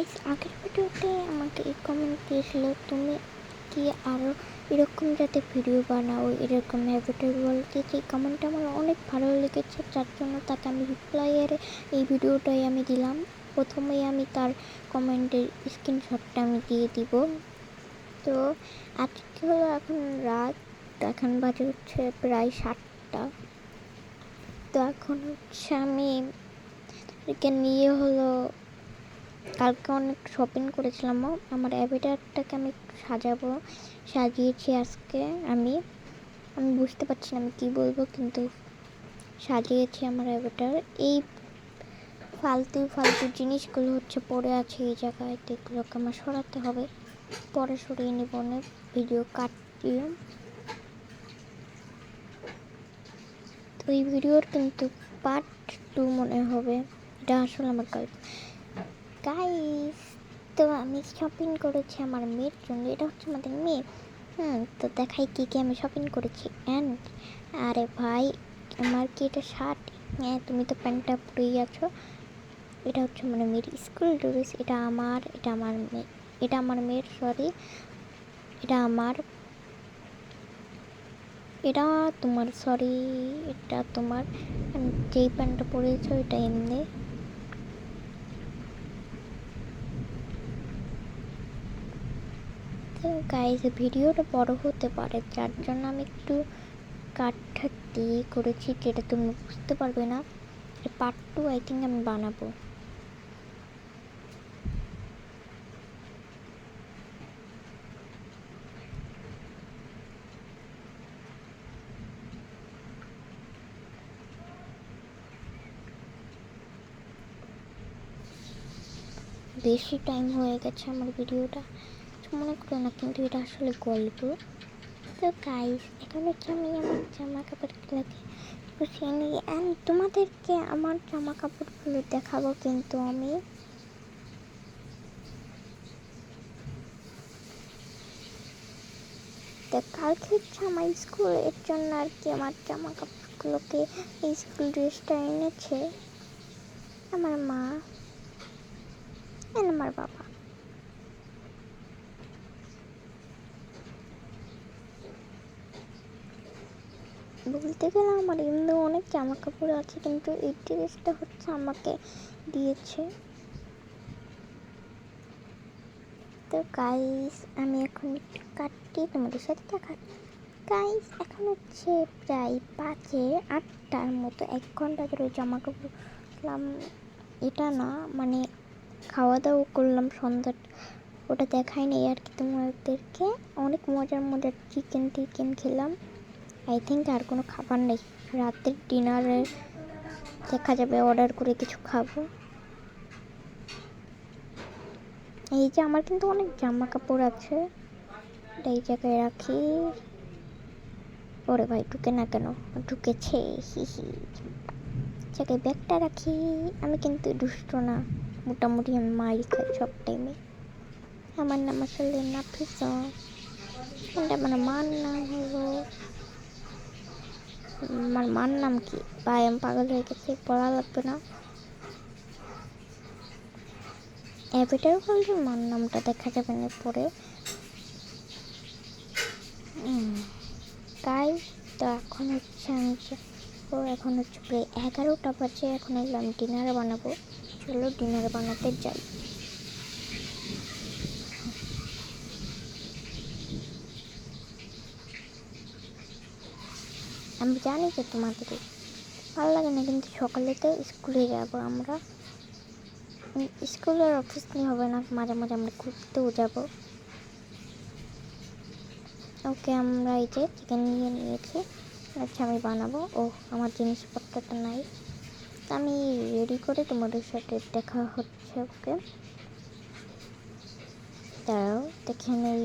Guys, আগের ভিডিওতে আমাকে এই কমেন্ট দিয়েছিল তুমি কি আরও এরকম যাতে ভিডিও বানাও, এরকম হ্যাবিটেবল দিয়েছে। এই কমেন্টটা আমার অনেক ভালো লেগেছে, যার জন্য তাকে আমি রিপ্লাইয়ের এই ভিডিওটাই আমি দিলাম। প্রথমেই আমি তার কমেন্টের স্ক্রিনশটটা আমি দিয়ে দিব। তো আজকে হলো এখন রাত, এখন বাজে হচ্ছে প্রায় 7টা। তো এখন হচ্ছে আমি একে নিয়ে হলো কালকে অনেক শপিং করেছিলাম। আমার অ্যাভেটারটাকে আমি একটু সাজিয়েছি আজকে। আমি বুঝতে পারছি না আমি কী বলবো, কিন্তু সাজিয়েছি আমার অ্যাভেটার। এই ফালতু জিনিসগুলো হচ্ছে পড়ে আছে এই জায়গায়, তো এগুলোকে আমার সরাতে হবে। পরে সরিয়ে নিব, অনেক ভিডিও কাটিয়ে। তো এই ভিডিওর কিন্তু পার্ট 2 মনে হবে। এটা আসলে আমার গল্প গাইস। তো আমি শপিং করেছি আমার মেয়ের জন্য। এটা হচ্ছে আমাদের মেয়ে। তো দেখাই কী কী আমি শপিং করেছি। আরে ভাই, আমার কি এটা শার্ট? হ্যাঁ, তুমি তো প্যান্টটা পরেই আছো। এটা হচ্ছে মানে মেয়ের স্কুল ড্রেস। এটা আমার মেয়ে, এটা আমার মেয়ের, সরি এটা আমার, এটা তোমার, সরি এটা তোমার। যেই প্যান্টটা পরেছো এটা এমনি। তো গাইস, ভিডিওটা বড় হতে পারে, যার জন্য আমি একটু কাটটা দিয়ে করেছি, যেটা তুমি বুঝতে পারবে না। পার্ট 2 আই থিঙ্ক আমি বানাবো। বেশি টাইম হয়ে গেছে আমার ভিডিওটা, মনে করো না, কিন্তু এটা আসলে গল্প। তো গাইস, এখন হচ্ছে আমি আমার জামা কাপড়গুলোকে গুছিয়ে নিই অ্যান্ড তোমাদেরকে আমার জামা কাপড়গুলো দেখাবো। কিন্তু আমি তো কালকে হচ্ছে আমার স্কুলের জন্য আর কি আমার জামা কাপড়গুলোকে, এই স্কুল ড্রেসটা এনেছে আমার মা আর আমার বাবা। বলতে গেলে আমার এমনি অনেক জামা কাপড় আছে, কিন্তু এই ড্রেসটা হচ্ছে আমাকে দিয়েছে। তো গাইস, আমি এখন একটু কাটটি তোমাদের সাথে দেখাচ্ছি। গাইস, এখন হচ্ছে প্রায় 8টার মতো, 1 ঘন্টা ধরে জামা কাপড় করলাম। এটা না মানে খাওয়া দাওয়া করলাম সন্ধ্যা, ওটা দেখাই নেই আর কি তোমাদেরকে। অনেক মজার চিকেন খেলাম। আই থিঙ্ক আর কোনো খাবার নেই, রাতের ডিনারে দেখা যাবে, অর্ডার করে কিছু খাবো। এই যে আমার কিন্তু অনেক জামা কাপড় আছে, এই জায়গায় রাখি। ওরে ভাই, ঢুকে না কেন? ঢুকেছে, হিহি। জায়গায় ব্যাগটা রাখি। আমি কিন্তু দুষ্ট না, মোটামুটি আমি মারি খাই সব টাইমে। আমার নাম আসলে নাফিসা, এটা আমার মার নাম হলো, আমার মার নাম কি ভাই, আমি পাগল হয়ে গেছি, পড়া লাগবে না। অ্যাভেটার বললে মার নামটা দেখা যাবে না পরে। তাই তো এখন হচ্ছে এখন হচ্ছে প্রায় 11টা বাজে। এখন হলো আমি ডিনার বানাবো। চলো ডিনার বানাতে যাই। আমি জানি যে তোমাদের ভালো লাগে না, কিন্তু সকালে তো স্কুলে যাব আমরা। স্কুলের অফিস নিয়ে হবে না, মাঝে মাঝে আমরা ঘুরতেও যাব। ওকে, আমরা এই যে চিকেন নিয়ে নিয়েছি। আচ্ছা, আমি বানাবো। ও, আমার জিনিসপত্রটা নাই, আমি রেডি করে তোমাদের সাথে দেখা হচ্ছে। ওকে, তারাও দেখে নেই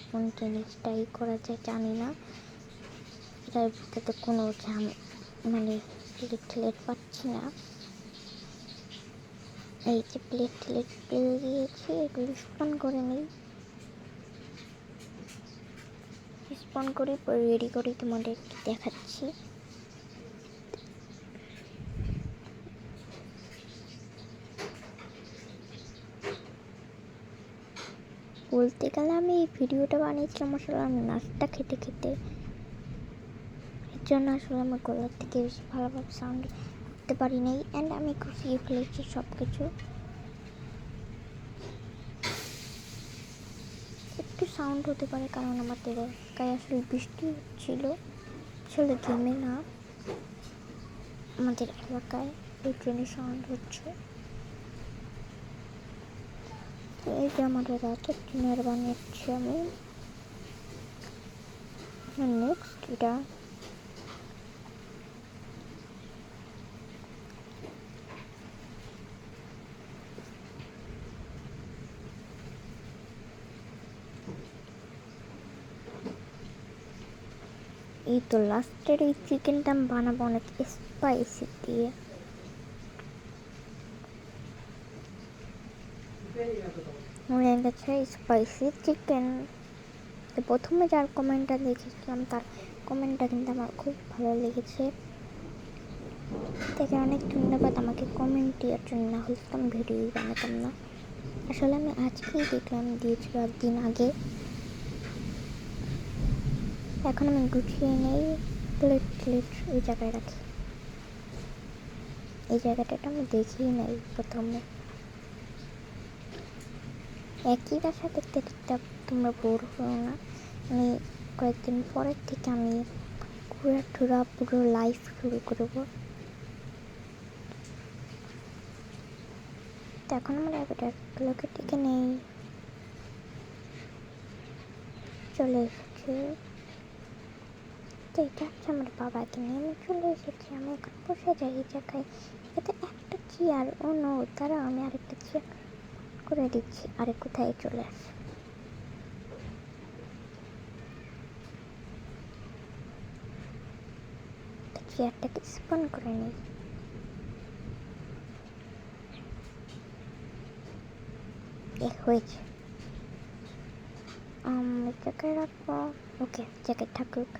কোন জিনিসটাই করা যায় জানি না। এটার ভিতরে কোনো মানে প্লেট পাচ্ছি না। এই যে প্লেট পেয়ে গিয়েছি, এগুলো স্পন করে নিই। স্পন করে রেডি করে তোমাদের দেখাচ্ছি। বলতে গেলে আমি এই ভিডিওটা বানিয়েছিলাম আসলে আমি নাস্তা খেতে খেতে, এর জন্য আসলে আমার গলার থেকে বেশি ভালোভাবে সাউন্ড করতে পারি নাই। অ্যান্ড আমি গুছিয়ে ফেলেছি সব কিছু। একটু সাউন্ড হতে পারে কারণ আমাদের এলাকায় আসলে বৃষ্টি হচ্ছিল, আসলে গেমে না, আমাদের এলাকায় ওই ট্রেনের সাউন্ড হচ্ছে। তো এই যে আমাদের রাতের ডিনার বানিয়েছি আমি। নেক্সট এটা এই তো লাস্টের এই চিকেনটা আমি বানাবো অনেক স্পাইসি দিয়ে। মনে গেছে স্পাইসি চিকেন। তো প্রথমে যার কমেন্টটা দেখেছিলাম তার কমেন্টটা কিন্তু আমার খুব ভালো লেগেছে, তাকে অনেক ধন্যবাদ আমাকে কমেন্ট দেওয়ার জন্য, না হলে তো আমি ভিডিওই বানাতাম না। আসলে আমি আজকেই দেখলাম দিয়েছিল একদিন আগে। এখন আমি গুছিয়ে নেই, প্লেট ওই জায়গায় রাখি। এই জায়গাটা আমি দেখিয়ে নেই প্রথমে। একই বাসা দেখতে দেখতে তোমরা বোর হও না। আমি কয়েকদিন পরের থেকে আমি ঘোরা পুরো লাইফ শুরু করবো। তো এখন আমার অ্যাভেটারগুলোকে টিকে নেই, চলে এসেছি। তো এটা হচ্ছে আমার বাবাকে নিয়ে আমি চলে এসেছি। আমি এখন বসে যাই এই জায়গায়, এতে একটা চেয়ার, ও নো তারা আমি আরেকটা চেয়ার করে দিচ্ছি। আরে কোথায় চলে আসে, চেয়ারটাকে স্পন করে নিই। হয়েছে, জায়গায় রাখবো। ওকে, জায়গায় থাকুক।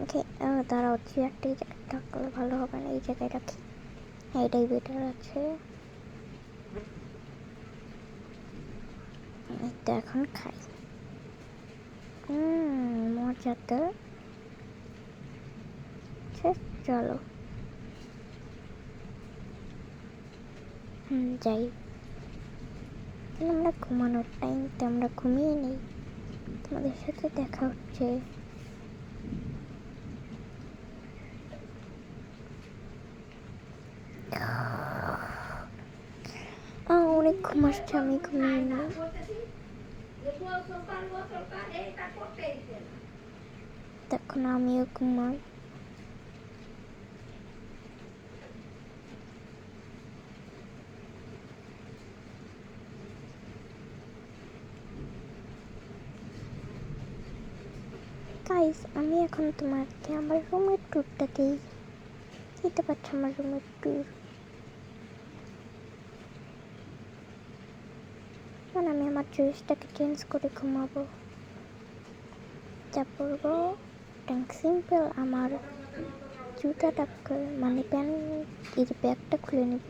ওকে, দাঁড়াও, চেয়ারটা এই জায়গায় থাকলে ভালো হবে না, এই জায়গায় রাখি। হ্যাঁ, এটাই বেটার আছে। তো এখন খাই। মজা তো। চলো যাই। আমরা ঘুমানোর টাইম, তো আমরা ঘুমিয়ে নেই। তোমাদের সাথে দেখা হচ্ছে। অনেক ঘুম আসছে, আমি ঘুমিয়ে নিই। তখন আমিও ঘুমাই। গাইস, আমি এখন তোমাকে আমার রুমের ট্যুরটা দিই। দিতে পারছো আমার রুমের ট্যুর? মানে আমি আমার ড্রেসটাকে চেঞ্জ করে ঘুমাবো। যা পরবো সিম্পল, আমার জুতাটা মানে প্যান্ট, এই যে ব্যাগটা খুলে নিব।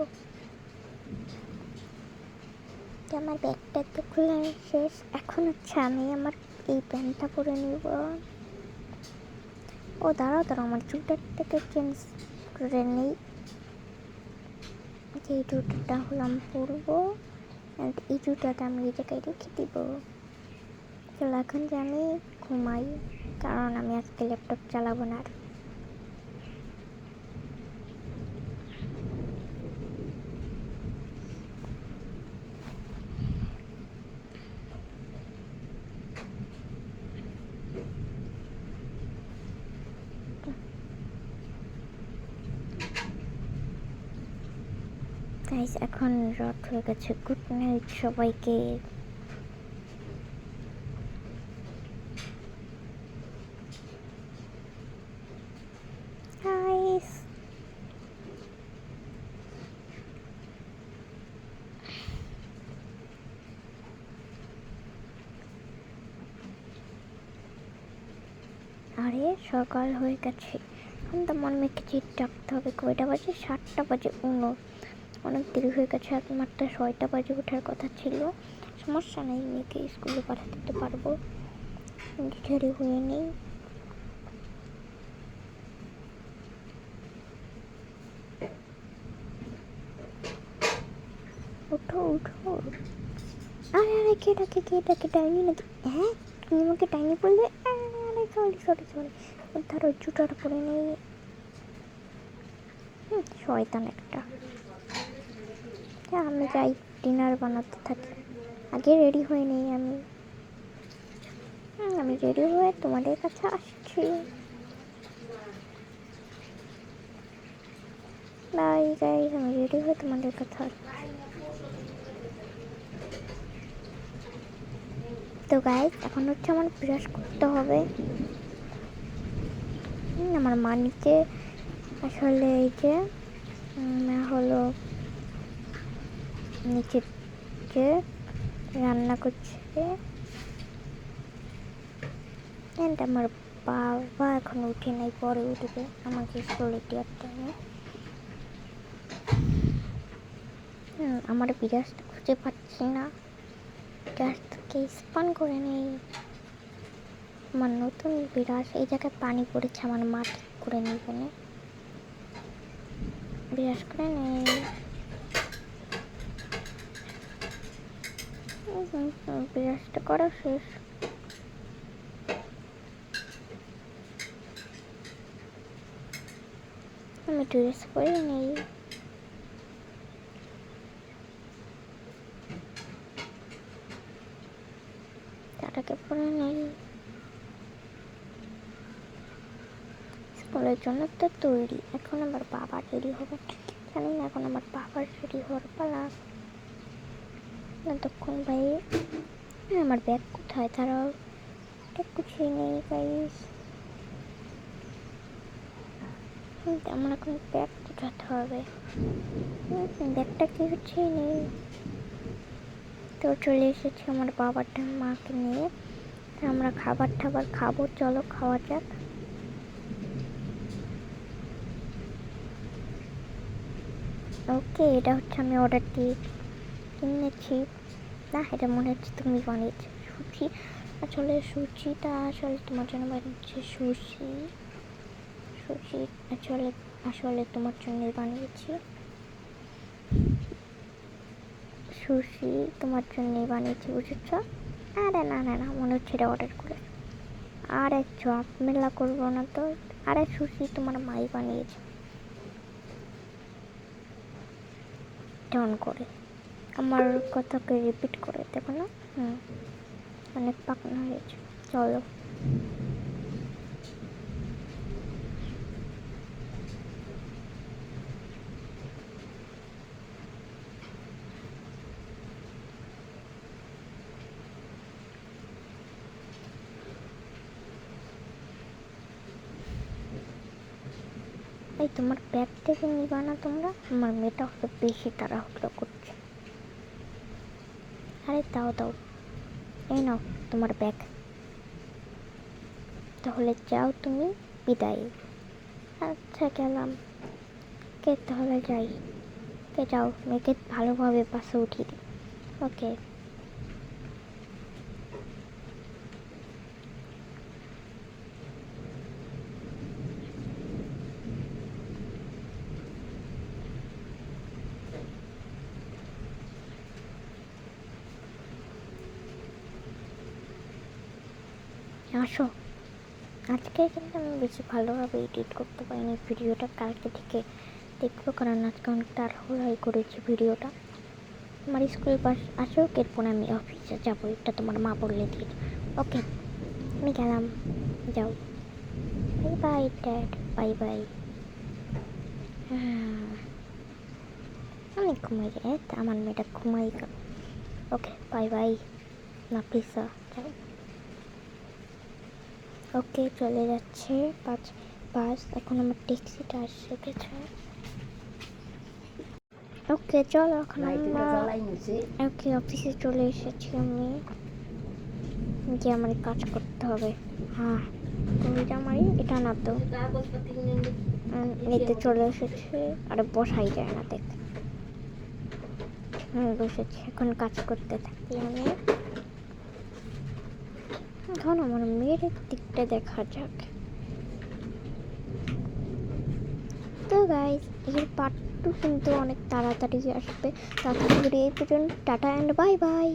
আমার ব্যাগটা তো খুলে শেষ, এখন হচ্ছে আমি আমার এই প্যান্টটা পরে নিব। ও দাঁড়াও, আমার জুতাটাকে চেঞ্জ করে নেই। এই জুতাটা হলাম পরবো, অ্যান্ড এই জুতাটা আমি এই জায়গায় রেখে দিব। চলো এখন যে আমি ঘুমাই, কারণ আমি আজকে ল্যাপটপ চালাবো না। গাইস, এখন রাত হয়ে গেছে। গুড নাইট সবাইকে। গাইস, আরে সকাল হয়ে গেছে, এখন তো মন মেয়েকে চিট ডাকতে হবে। কয়টা বাজে? 7টা বাজে 19। অনেক দেরি হয়ে গেছে, মাত্র 6টা বাজে ওঠার কথা ছিল। সমস্যা নেই, মেয়েকে স্কুলে পাঠাতে পারবো, দেরি হয়ে নেই। উঠো উঠো। আরে আরে কে ডাকে ডাইনি নাকি? হ্যাঁ তুমি আমাকে ডাইনি বললে? আরে সরি সরি সরি, ধরো জুটাটা পরে নেই। শয়তান একটা। আমি যাই ডিনার বানাতে থাকি, আগে রেডি হয়ে নেই আমি। আমি রেডি হয়ে তোমাদের কাছে আসছি। বাই গাইস, আমি রেডি হয়ে তোমাদের কাছে আসছি। তো গাইস এখন হচ্ছে আমার ব্রাশ করতে হবে। আমার মা নিচে আসলে এই যে হলো নিচে যে রান্না করছে। আমার বাবা এখন উঠে নাই, পরে উঠবে, আমাকে স্কুলে দেওয়ার টাইমে। আমার বিরাজটা খুঁজে পাচ্ছি না, বিরাজটাকে স্পান করে নেই। আমার নতুন বিরাজ, এই জায়গায় পানি পড়েছে, আমার মা ঠিক করে নেবে না, বিরাজ করে নেই। বিরাজটা করা শেষ। আমি ড্রেস করে নেই। তাটাকে পরে নেই, স্কুলের জন্য তো তৈরি। এখন আমার বাবা রেডি হবে, জানি না এখন আমার বাবার রেডি হওয়ার পালা। ততক্ষণ ভাই আমার ব্যাগ কোথায়? তারাও ব্যাগ গুছিয়ে নেই গাইস। আমার এখন ব্যাগ গোছাতে হবে, ব্যাগটা কি গুছিয়ে নেই। তো চলে এসেছি আমার বাবার মাকে নিয়ে, আমরা খাবার টাবার খাবো, চলো খাওয়া যাক। ওকে, এটা হচ্ছে আমি অর্ডার দিয়ে কিনেছি। না, এটা মনে হচ্ছে তুমি বানিয়েছো সুচি। আসলে সুচিটা আসলে তোমার জন্য বানিয়েছে সুশি। সুচি আসলে আসলে তোমার জন্যই বানিয়েছি। সুশি তোমার জন্যই বানিয়েছি, বুঝেছ? আরে না না না, মনে হচ্ছে এটা অর্ডার করে। আরে চপ মেলা করবো না তো। আরে সুশি তোমার মাই বানিয়েছে। ডাউন করে আমার কথাকে রিপিট করে দেবো না। অনেক পাকনা হয়েছে, চলো। এই তোমার ব্যাগ থেকে নিবা না তোমরা? আমার মেয়েটা হয়তো বেশি তাড়াহুড়ো করছে। আরে দাও দাও, এই নাও তোমার ব্যাগ। তাহলে যাও তুমি, বিদায়। আচ্ছা গেলাম, কে তাহলে যাই। কে যাও, মেয়েকে ভালোভাবে বাসে উঠিয়ে দিই। ওকে। আসো। আজকে কিন্তু আমি বেশি ভালোভাবে এডিট করতে পারিনি ভিডিওটা, কালকে থেকে দেখবো, কারণ আজকে অনেক তাড়াহুড়াই করেছি ভিডিওটা। আমার স্কুল পাস আসো, এরপর আমি অফিসে যাবো, এটা তোমার মা বললে দিয়ে। ওকে, আমি গেলাম, যাও। Bye bye dad, bye bye. আমি ঘুমাই যাই, আমার মেয়েটা ঘুমাই। ওকে বাই বাই, নাফিসা যাও। ওকে চলে যাচ্ছে বাস, এখন আমার ট্যাক্সিটা এসে গেছে। ওকে চলো, এখন আমরা ওকে অফিসে চলে এসেছি আমি, যে আমার কাজ করতে হবে। হ্যাঁ এটা মারি, এটা না তো এতে চলে এসেছে। আর বসাই যায় না, দেখ বসেছি। এখন কাজ করতে থাকি আমি। এখন আমার মেয়ের দিকটা দেখা যাক। তো গাইস, এর পার্ট 2 কিন্তু অনেক তাড়াতাড়ি আসবে। তাড়াতাড়ি এই পর্যন্ত টাটা অ্যান্ড বাই বাই।